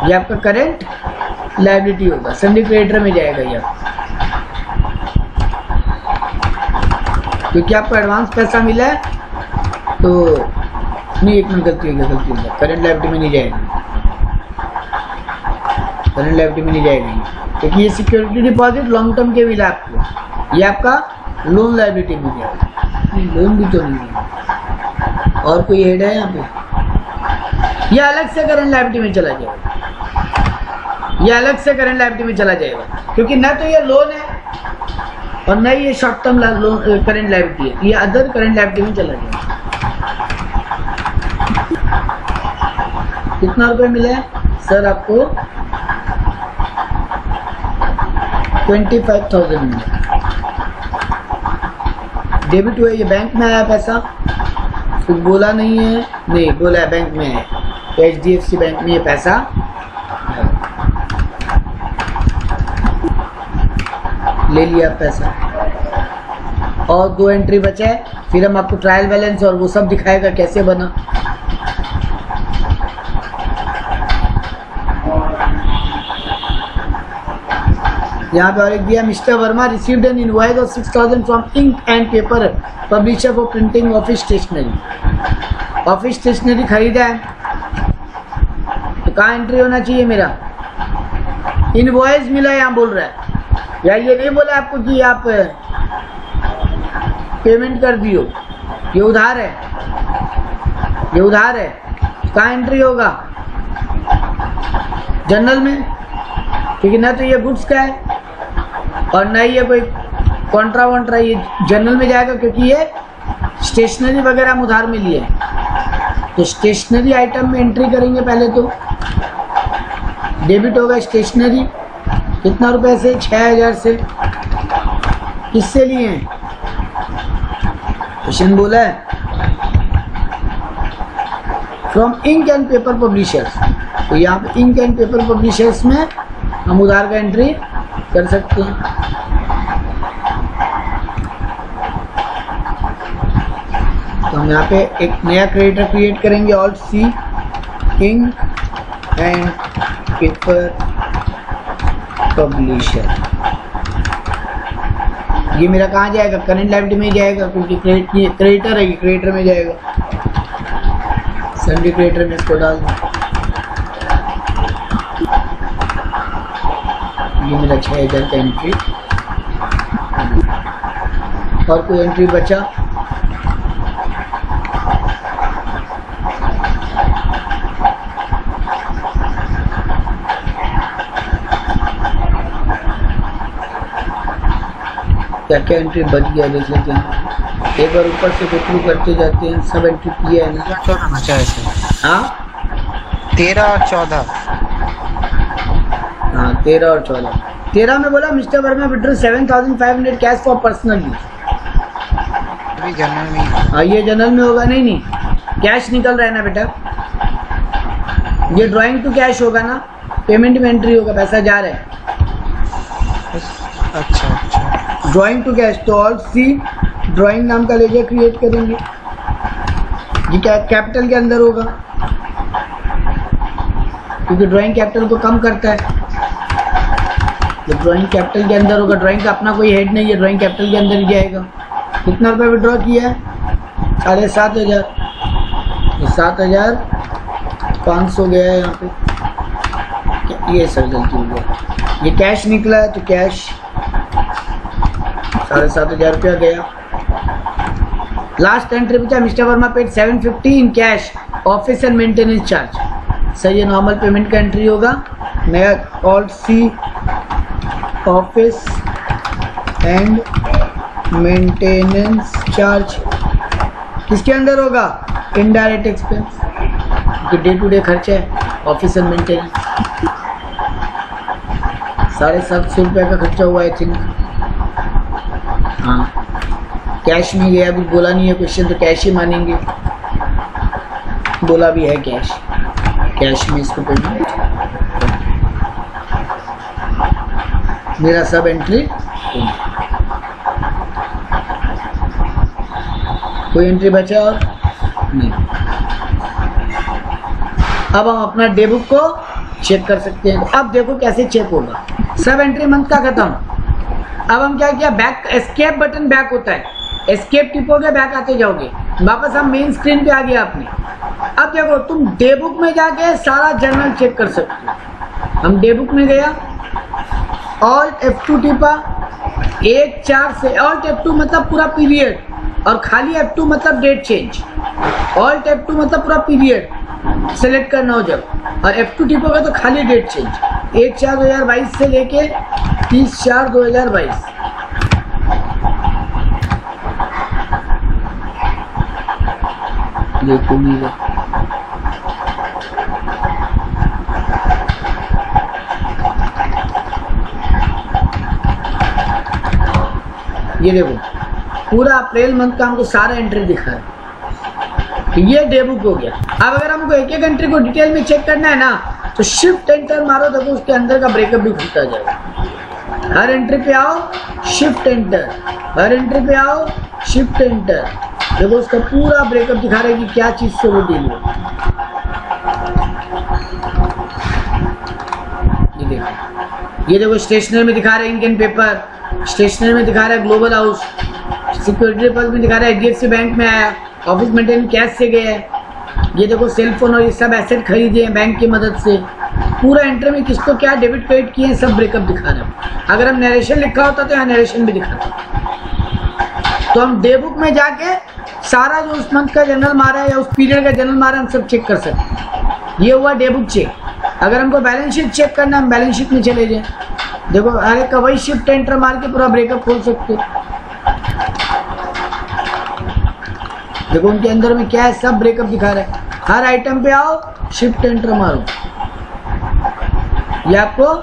ये आपका करंट लायबिलिटी होगा, सन्डी क्रेडिटर में जाएगा ये, क्योंकि आपको एडवांस पैसा मिला है तो नहीं, एक मिनट, गलती हो गया, करंट लायबिलिटी में नहीं जाएगा, करंट लायबिलिटी में नहीं जाएगी, क्योंकि ये सिक्योरिटी डिपॉजिट लॉन्ग टर्म के मिला आपको, ये आपका लोन लायबिलिटी में जाएगा, लोन भी तो नहीं है। और कोई हेड है यहाँ पे? ये अलग से करंट लायबिलिटी में चला जाएगा, ये अलग से करंट लायबिलिटी में चला जाएगा, क्योंकि ना तो ये लोन है और ना ये short term loan current liability है, ये अदर करंट लायबिलिटी में चला जाएगा। कितना रुपए मिले सर आपको? 25,000 मिले। डेबिट हुआ, ये बैंक में आया पैसा, कुछ बोला नहीं है? नहीं बोला है, बैंक में है, तो HDFC बैंक में ये पैसा है। ले लिया पैसा, और 2 एंट्री बचा है, फिर हम आपको ट्रायल बैलेंस और वो सब दिखाएगा कैसे बना। यहाँ पे और एक दिया, mister Verma received an invoice of 6,000 from ink and paper publisher for printing office stationery. Office stationery खरीदा है तो कहाँ एंट्री होना चाहिए मेरा? इनवॉइस मिला यहाँ बोल रहा है, या ये नहीं बोला आपको कि आप पेमेंट कर दियो, ये उधार है, ये उधार है, कहाँ एंट्री होगा? जनरल में, क्योंकि ना तो ये गुड्स का है और ना ये कोई कॉन्ट्रा वॉन्ट्रा, ये जनरल में जाएगा, क्योंकि ये स्टेशनरी वगैरह हम उधार में लिए, तो स्टेशनरी आइटम में एंट्री करेंगे पहले। तो डेबिट होगा स्टेशनरी, कितना रुपए से? 6,000 से। किससे लिए हैं? क्वेश्चन बोला है from ink and paper publishers, तो यहाँ पे इंक एंड पेपर पब्लिशर्स में हम उधार का एंट्री कर सकते हैं। तो हम यहाँ पे एक नया क्रेडिटर क्रिएट करेंगे, alt C ink and paper publisher. ये मेरा कहाँ जाएगा? करंट लायबिलिटी में जाएगा, क्योंकि क्रेडिटर है, क्रेडिटर में जाएगा, सन्डी क्रेडिटर में इसको डाल दूँ। ये मेरा 6,000 का एंट्री, और कोई एंट्री बचा? क्या क्या एंट्री बच गया देख लेते हैं, एक बार ऊपर से थ्रू करते जाते हैं, सब एंट्री किया है ना? 14 बचा है सर। हाँ 13 और 14। हाँ 13 और 14। 13 में बोला mister Verma withdraw 7,500 cash for personal use, अभी जनरल में ही। हाँ ये जनरल में होगा। नहीं नहीं, कैश निकल रहा है ना बेटा, ये ड्राइंग टू कैश होगा ना, पेमेंट में एंट्री होगा, पैसा जा रहा है। अच्छा अच्छा, ड्राइंग टू कैश, तो ऑल सी ड्राइंग नाम का लेजर क्रिएट करेंगे, ये क्या कैपिटल के अंदर होगा, क्योंकि ड्राइंग कैपिटल को कम करता है, तो ड्राइंग कैपिटल के अंदर होगा। ड्राइंग का अपना कोई हेड नहीं है, ड्राइंग कैपिटल के अंदर ही जाएगा। कितना रुपये विड्रॉ किया है? 7,500, 7,500 गया है यहाँ पे, ये सर गलती हो गया, ये कैश निकला है, तो कैश 7,500 रुपया गया। लास्ट एंट्री बचा, mister Verma paid 750 in cash office and maintenance charge. Sir ये नॉर्मल पेमेंट का एंट्री होगा। नया alt C office and maintenance charge किसके अंदर होगा? Indirect expense, day to day खर्चा है, ऑफिस एंड मेंटेनेंस। 750 रुपये का खर्चा हुआ आई थिंक। हाँ कैश में गया, अभी बोला नहीं है क्वेश्चन, तो कैश ही मानेंगे, बोला भी है कैश, कैश में इसको पेमेंट। मेरा सब एंट्री, कोई एंट्री बचा और नहीं। अब हम अपना डे बुक को चेक कर सकते हैं। अब देखो कैसे चेक होगा। सब एंट्री मंथ का खत्म। अब हम क्या किया, बैक एस्केप बटन बैक होता है, एस्केप टिपोगे बैक आते जाओगे, वापस हम मेन स्क्रीन पे आ गया अपनी। अब देखो तुम डे बुक में जाके सारा जर्नल चेक कर सकते हो। हम डे बुक में गया, ऑल्ट F2 टिपा, 1-4 से ऑल्ट F2 मतलब पूरा पीरियड, और खाली F2 मतलब डेट चेंज। ऑल्ट F2 मतलब पूरा पीरियड सेलेक्ट करना हो जब, और F2 टिपोगे तो खाली डेट चेंज। 1/4/2022 से लेके 30/4/2022। देखो ये देखो पूरा अप्रैल मंथ का हमको सारा एंट्री दिखा है। तो ये डे बुक हो गया। अब अगर हमको एक एक एंट्री को डिटेल में चेक करना है ना, तो शिफ्ट एंटर मारो, देखो उसके अंदर का ब्रेकअप भी खुलता जाएगा। हर एंट्री पे आओ, शिफ्ट एंटर, हर एंट्री पे आओ, शिफ्ट एंटर, देखो उसका पूरा ब्रेकअप दिखा रहा है कि क्या चीज से वो डील हो। ये देखो स्टेशनरी में दिखा रहा है इंक एंड पेपर, स्टेशनरी में दिखा रहा है ग्लोबल हाउस, सिक्योरिटी पर्पस में दिखा रहा है HDFC बैंक में आया, ऑफिस मेंटेन कैश से गया है। ये देखो सेल फोन और ये सब एसेट खरीदे हैं बैंक की मदद से। पूरा एंट्री में किसको क्या डेबिट क्रेडिट किए हैं सब ब्रेकअप दिखा रहा है। अगर हम नरेशन लिखा होता तो यहाँ नरेशन भी दिखाता। तो हम डे बुक में जाके सारा जो उस मंथ का जनरल मारा है या उस पीरियड का जनरल मारा है हम सब चेक कर सकते हैं। ये हुआ डे बुक चेक। अगर हमको बैलेंस शीट चेक करना है हम बैलेंस शीट में चले जाएं। देखो हर एक का वही शिफ्ट एंटर मार के पूरा ब्रेकअप खोल सकते हो। देखो उनके अंदर में क्या है सब ब्रेकअप दिखा रहा है। हर आइटम पे आओ, शिफ्ट एंटर मारो, ये आपको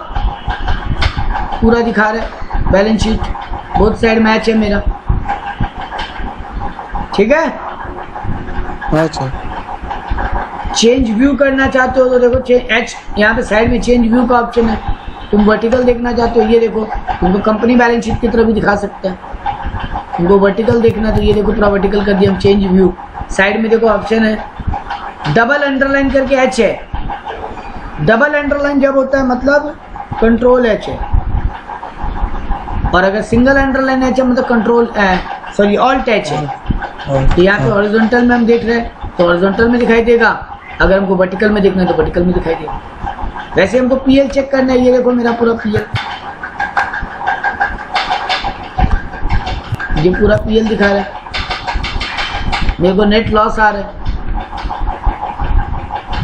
पूरा दिखा रहा है balance sheet. Both side match है मेरा, ठीक है। अच्छा चेंज व्यू करना चाहते हो तो देखो एच यहाँ पे साइड में चेंज व्यू का ऑप्शन है। तुम वर्टिकल देखना चाहते हो, ये देखो तुमको कंपनी बैलेंस शीट की तरह भी दिखा सकता है। तुमको वर्टिकल देखना तो ये देखो पूरा वर्टिकल कर दिया हम चेंज व्यू। साइड में देखो ऑप्शन है डबल अंडरलाइन करके एच है। डबल अंडरलाइन जब होता है मतलब कंट्रोल एच है, और अगर सिंगल अंडरलाइन एच है मतलब कंट्रोल सॉरी ऑल्ट एच है। तो यहाँ पे हॉरिजॉन्टल में हम देख रहे हैं तो हॉरिजॉन्टल में दिखाई देगा, अगर हमको वर्टिकल में देखना है तो वर्टिकल में दिखाई देगा। वैसे हमको पीएल चेक करना है, ये देखो मेरा पूरा पीएल, ये पूरा पीएल दिखा रहा है। मेरे को नेट लॉस आ रहा है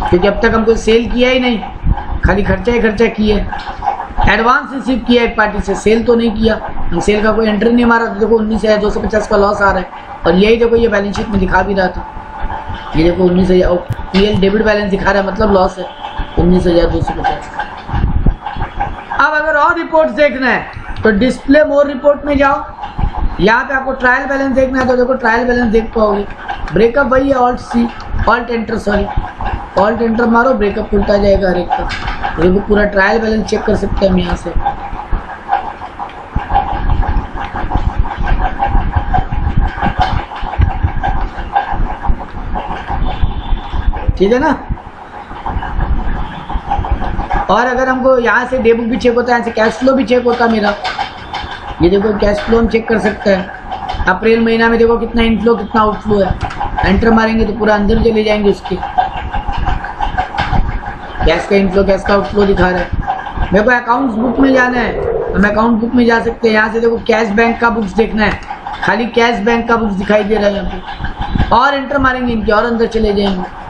क्योंकि अब तक हमको सेल किया ही नहीं, खाली खर्चा ही खर्चा किया। एडवांस रिसीव किया एक पार्टी से, सेल तो नहीं किया। हम सेल का कोई एंट्री नहीं मारा तो देखो 19,250 का लॉस आ रहा है। और यही देखो ये बैलेंस शीट में दिखा भी रहा था, ये देखो 19,000 पीएल डेबिट बैलेंस दिखा रहा है मतलब लॉस है 19,250। अब अगर और रिपोर्ट्स देखना है तो डिस्प्ले मोर रिपोर्ट में जाओ। यहाँ पे आपको ट्रायल बैलेंस देखना है तो देखो ट्रायल बैलेंस देख पाओगे। ब्रेकअप वही है alt C, alt enter sorry, alt enter मारो ब्रेकअप खुलता जाएगा हर एक का। देखो पूरा ट्रायल बैलेंस चेक कर सकते हैं हम यहाँ से। ठीक है ना। और अगर हमको यहाँ से डे बुक भी चेक होता है, यहाँ से कैश फ्लो भी चेक होता है मेरा। ये देखो कैश फ्लो हम चेक कर सकते हैं। अप्रैल महीना में देखो कितना इनफ्लो कितना आउटफ्लो है। एंटर मारेंगे तो पूरा अंदर चले जाएंगे उसके। कैश का इनफ्लो कैश का आउटफ्लो दिखा रहा है। मेरे को अकाउंट्स बुक में जाना है, हम अकाउंट बुक में जा सकते हैं। यहाँ से देखो कैश बैंक का बुक्स देखना है, खाली कैश बैंक का बुक्स दिखाई दे रहा है यहाँ पे। और एंटर मारेंगे इनके और अंदर चले जाएंगे।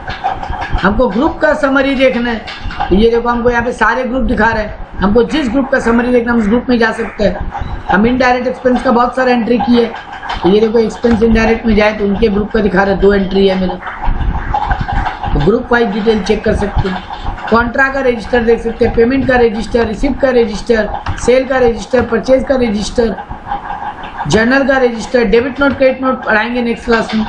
हमको ग्रुप का समरी देखना है तो ये देखो हमको यहाँ पे सारे ग्रुप दिखा रहे हैं। हमको जिस ग्रुप का समरी देखना है उस ग्रुप में जा सकते हैं। हम इनडायरेक्ट एक्सपेंस का बहुत सारा एंट्री किए तो ये देखो एक्सपेंस इनडायरेक्ट में जाए तो उनके ग्रुप का दिखा रहा है 2 एंट्री है मेरा। तो ग्रुप वाइज डिटेल चेक कर सकते हैं। कॉन्ट्रा का रजिस्टर देख सकते हैं, पेमेंट का रजिस्टर, रिसिप्ट का रजिस्टर, सेल का रजिस्टर, परचेज का रजिस्टर, जर्नल का register, debit note credit note पढ़ाएंगे नेक्स्ट क्लास में।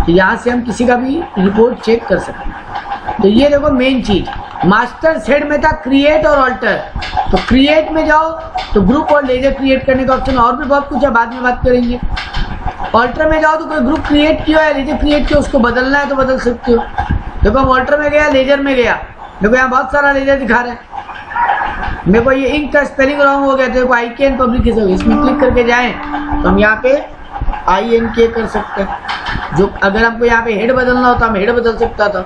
तो यहाँ से हम किसी का भी रिपोर्ट चेक कर सकते हैं। तो ये देखो मेन चीज मास्टर हेड में था क्रिएट और ऑल्टर। तो क्रिएट में जाओ तो ग्रुप और लेजर क्रिएट करने का ऑप्शन, और भी बहुत कुछ है बाद में बात करेंगे। ऑल्टर में जाओ तो कोई ग्रुप क्रिएट किया है लेजर क्रिएट किया, उसको बदलना है तो बदल सकते हो। देखो हम ऑल्टर में गया, लेजर में गया, देखो यहाँ बहुत सारा लेजर दिखा रहा है। मेरे को ये इंक का स्पेलिंग रॉन्ग हो गया, तो देखो IKN पब्लिक इसमें क्लिक करके जाएं तो हम यहाँ पे INK कर सकते हैं। जो अगर हमको यहाँ पे हेड बदलना होता हम हेड बदल सकता था,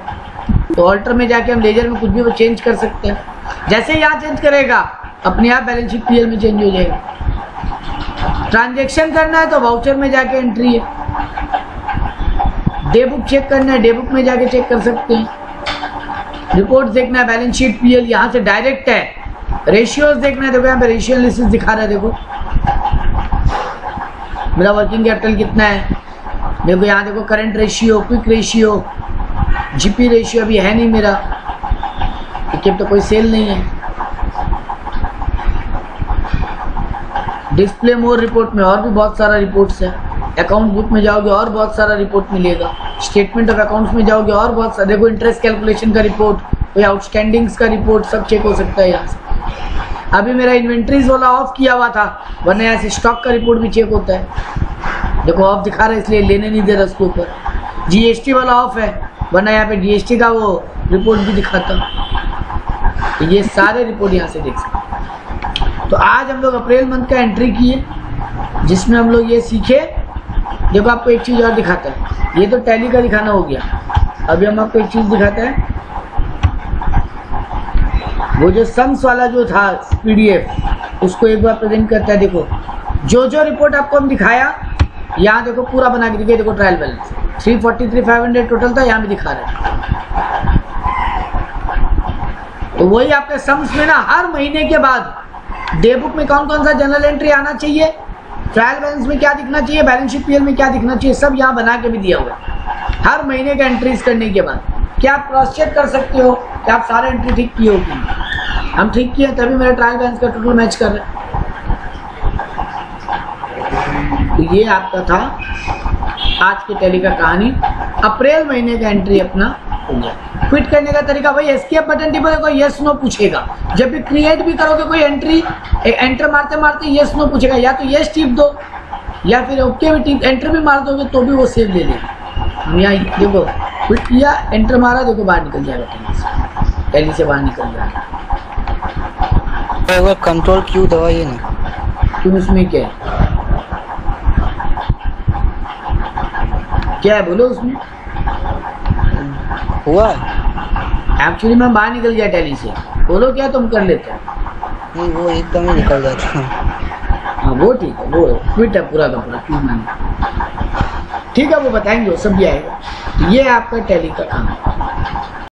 तो ऑल्टर में जाके हम लेजर में कुछ भी चेंज कर सकते हैं। जैसे यहाँ चेंज करेगा अपने आप बैलेंस शीट PL में चेंज हो जाएगा। ट्रांजेक्शन करना है तो वाउचर में जाके एंट्री है, डे बुक चेक करना है डे बुक में जाके चेक कर सकते हैं, रिपोर्ट देखना है बैलेंस शीट PL यहाँ से डायरेक्ट है, रेशियोज देखना है, देखो यहाँ पे रेशियो एनालिसिस दिखा रहा है, देखो मेरा वर्किंग कैपिटल कितना है, देखो यहाँ देखो current ratio, quick ratio, GP ratio अभी है नहीं मेरा, क्योंकि अब तो कोई सेल नहीं है। डिस्प्ले मोर रिपोर्ट में और भी बहुत सारा रिपोर्ट्स है, अकाउंट बुक में जाओगे और बहुत सारा रिपोर्ट मिलेगा, स्टेटमेंट ऑफ अकाउंट्स में जाओगे और बहुत सारा, देखो इंटरेस्ट कैलकुलेशन का रिपोर्ट, कोई आउटस्टैंडिंग्स का रिपोर्ट, सब चेक हो सकता है यहाँ से। अभी मेरा इन्वेंट्रीज वाला ऑफ किया हुआ था, वरना यहाँ से स्टॉक का रिपोर्ट भी चेक होता है, देखो ऑफ दिखा रहा है इसलिए लेने नहीं दे रहा उसके ऊपर। GST वाला ऑफ है, वरना यहाँ पे GST का वो रिपोर्ट भी दिखाता, तो ये सारे रिपोर्ट यहाँ से देख सकते। तो आज हम लोग अप्रैल मंथ का एंट्री किए, जिसमें हम लोग ये सीखे। देखो आपको एक चीज़ और दिखाता है, ये तो टैली का दिखाना हो गया, अभी हम आपको एक चीज़ दिखाते हैं, वो जो सम्स वाला जो था PDF, उसको एक बार प्रेजेंट करता है। देखो जो जो रिपोर्ट आपको हम दिखाया, यहाँ देखो पूरा बना के दिखाई, देखो ट्रायल बैलेंस 343,500 टोटल था, यहाँ भी दिखा रहा है। तो वही आपके सम्स में ना हर महीने के बाद डे बुक में कौन कौन सा जनरल एंट्री आना चाहिए, ट्रायल बैलेंस में क्या दिखना चाहिए, बैलेंस शीट PL में क्या दिखना चाहिए, सब यहाँ बना के भी दिया हुआ है। हर महीने का एंट्रीज करने के बाद क्या आप क्रॉस चेक कर सकते हो कि आप सारे एंट्री ठीक किए हो कि नहीं। हम ठीक किए तभी मेरा ट्रायल बैलेंस का टोटल मैच कर रहा है। तो ये आपका था आज के टैली का कहानी, अप्रैल महीने का एंट्री अपना हो गया। क्विट करने का तरीका भाई एस्केप बटन टिपोगे, कोई यस नो पूछेगा, जब भी क्रिएट भी करोगे कोई एंट्री, एंटर मारते मारते यस नो पूछेगा, या तो यस टिप दो या फिर ओके भी टिप, एंटर भी मार दोगे तो भी वो सेव ले लेगा। हम यहाँ देखो क्विट किया, एंटर मारा, देखो बाहर निकल जाएगा, टैली से बाहर निकल जाएगा। कंट्रोल क्यू दबाइए ना, तुम उसमें क्या है बोलो, उसमें हुआ एक्चुअली मैं बाहर निकल गया टैली से, बोलो क्या तुम कर लेते हो। नहीं वो एकदम ही निकल जाता है। हाँ वो ठीक है, वो क्विट है पूरा का पूरा, ठीक है वो बताएंगे, वो सब भी आएगा। तो ये आपका टैली का काम है।